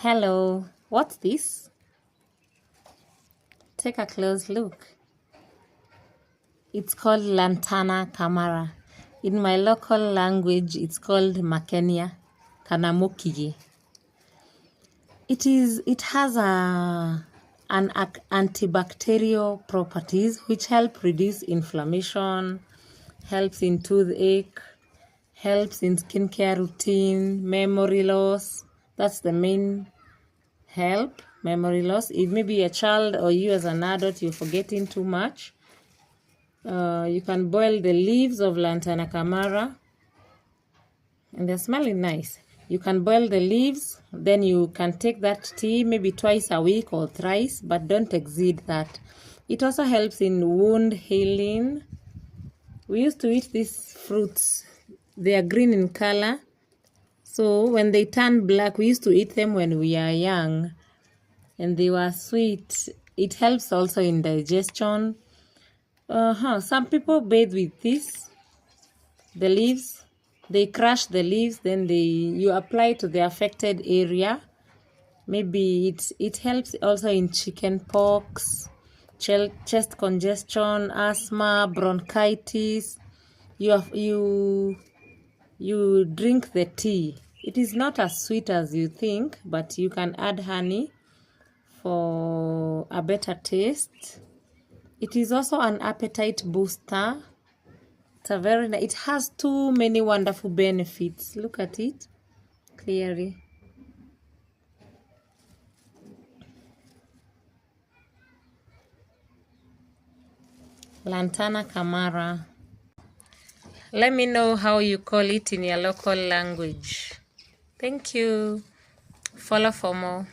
Hello, what's this? Take a close look. It's called Lantana Camara. In my local language, it's called Makenia Kanamokige. It has antibacterial properties which help reduce inflammation, helps in toothache, helps in skincare routine, memory loss. That's the main help. Memory loss. If maybe a child or you as an adult you're forgetting too much, you can boil the leaves of Lantana Camara, and they're smelling nice. You can boil the leaves, then you can take that tea maybe twice a week or thrice, but don't exceed that. It also helps in wound healing. We used to eat these fruits. They are green in color, so when they turn black, we used to eat them when we are young, and they were sweet. It helps also in digestion. Some people bathe with this, the leaves. They crush the leaves, then you apply to the affected area. Maybe it helps also in chicken pox, chest congestion, asthma, bronchitis. You drink the tea. It is not as sweet as you think, but you can add honey for a better taste. It is also an appetite booster. It has too many wonderful benefits. Look at it clearly. Lantana Camara. Let me know how you call it in your local language. Thank you. Follow for more.